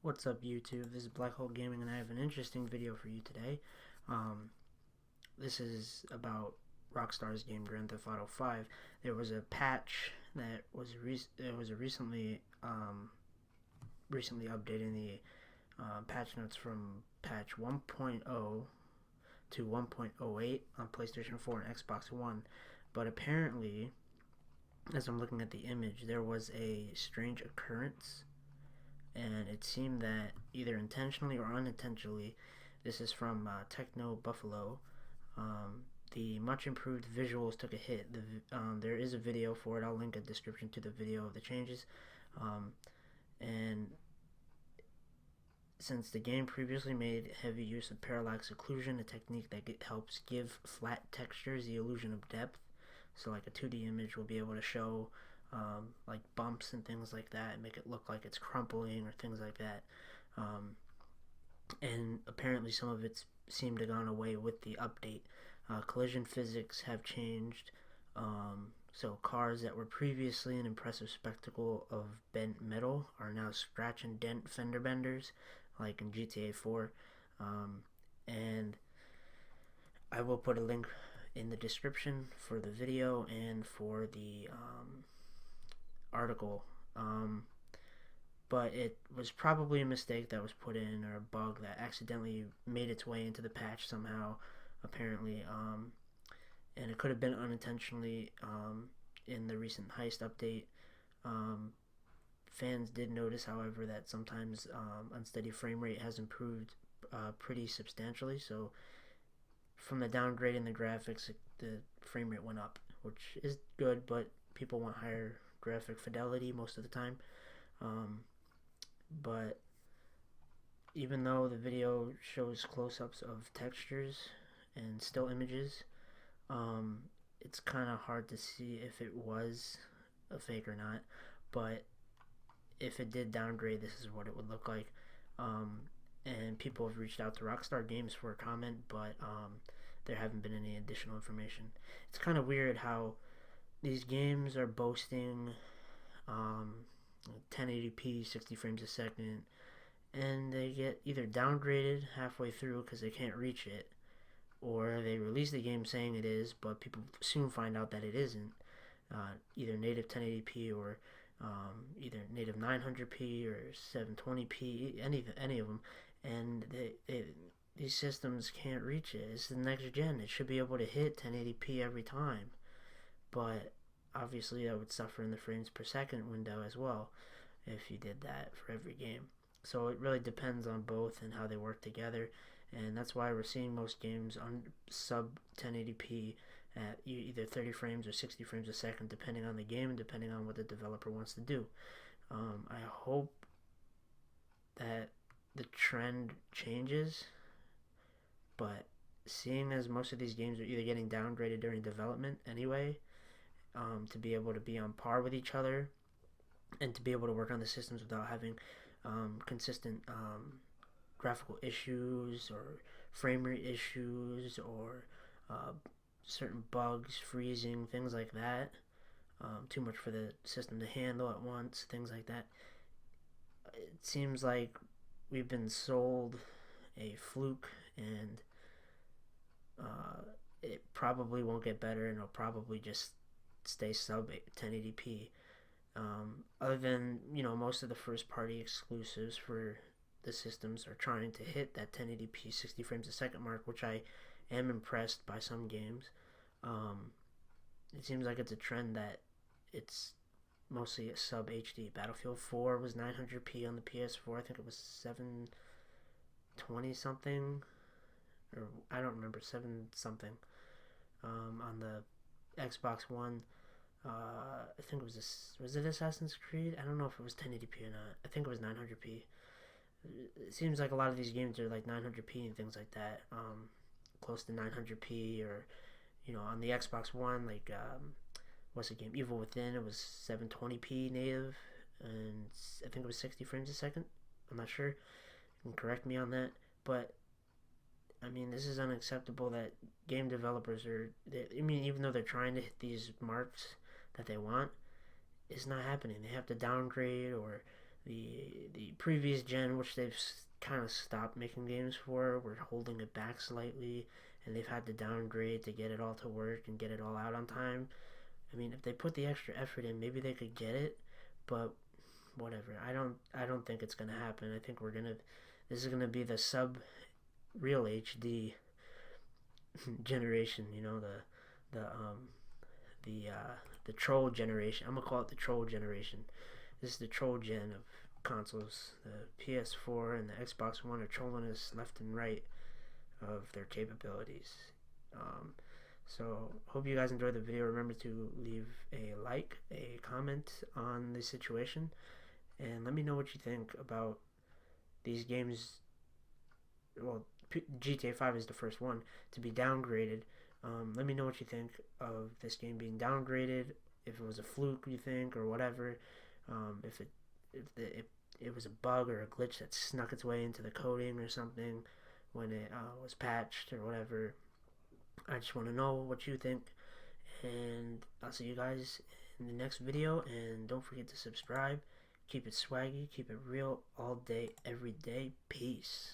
What's up, YouTube? This is Black Hole Gaming, and I have an interesting video for you today. This is about Rockstar's game Grand Theft Auto 5. There was a patch that was recently updating the patch notes from patch 1.0 to 1.08 on PlayStation 4 and Xbox One. But apparently, as I'm looking at the image, there was a strange occurrence, and it seemed that either intentionally or unintentionally, this is from Techno Buffalo, the much improved visuals took a hit. There is a video for it. I'll link a description to the video of the changes. And since the game previously made heavy use of parallax occlusion, a technique that helps give flat textures the illusion of depth, so like a 2D image will be able to show like bumps and things like that and make it look like it's crumpling or things like that. And apparently some of it seemed to have gone away with the update. Collision physics have changed, so cars that were previously an impressive spectacle of bent metal are now scratch and dent fender benders, like in GTA 4. And I will put a link in the description for the video and for the article. But it was probably a mistake that was put in, or a bug that accidentally made its way into the patch somehow, apparently. And it could have been unintentionally in the recent heist update. Fans did notice, however, that sometimes unsteady frame rate has improved pretty substantially. So from the downgrade in the graphics, the frame rate went up, which is good, but people want higher graphic fidelity most of the time. But even though the video shows close-ups of textures and still images, it's kind of hard to see if it was a fake or not. But if it did downgrade, this is what it would look like. And people have reached out to Rockstar Games for a comment, but there haven't been any additional information. It's kind of weird how these games are boasting 1080p 60 frames a second, and they get either downgraded halfway through because they can't reach it, or they release the game saying it is, but people soon find out that it isn't. Either native 1080p or either native 900p or 720p, any of them, and these systems can't reach it. It's the next gen. It should be able to hit 1080p every time, but obviously that would suffer in the frames per second window as well if you did that for every game. So it really depends on both and how they work together, and that's why we're seeing most games on sub 1080p at either 30 frames or 60 frames a second, depending on the game and depending on what the developer wants to do. I hope that the trend changes, but seeing as most of these games are either getting downgraded during development anyway, to be able to be on par with each other and to be able to work on the systems without having consistent graphical issues or frame rate issues or certain bugs, freezing, things like that, too much for the system to handle at once, things like that. It seems like we've been sold a fluke, and it probably won't get better, and it'll probably just stay sub 1080p. Other than, most of the first party exclusives for the systems are trying to hit that 1080p 60 frames a second mark, which I am impressed by some games. It seems like it's a trend that it's mostly a sub HD. Battlefield 4 was 900p on the PS4. I think it was 720 something, or I don't remember, 7 something on the Xbox One. I think it was it Assassin's Creed? I don't know if it was 1080p or not. I think it was 900p. It seems like a lot of these games are like 900p and things like that, close to 900p, or on the Xbox One, like what's the game? Evil Within. It was 720p native, and I think it was 60 frames a second. I'm not sure. You can correct me on that, but I mean, this is unacceptable that game developers even though they're trying to hit these marks that they want, it's not happening. They have to downgrade, or the previous gen, which they've kind of stopped making games for. We're holding it back slightly, and they've had to downgrade to get it all to work and get it all out on time. I mean, if they put the extra effort in, maybe they could get it, but whatever. I don't think it's gonna happen. I think this is gonna be the sub real HD generation. You know, the troll generation. I'm gonna call it the troll generation. This is the troll gen of consoles. The PS4 and the Xbox One are trolling us left and right of their capabilities. So hope you guys enjoyed the video. Remember to leave a like, a comment on the situation, and let me know what you think about these games. Well, GTA 5 is the first one to be downgraded. Let me know what you think of this game being downgraded. If it was a fluke, you think, or whatever. If it was a bug or a glitch that snuck its way into the coding or something when it was patched or whatever. I just want to know what you think, and I'll see you guys in the next video. And don't forget to subscribe. Keep it swaggy, keep it real all day, every day. Peace.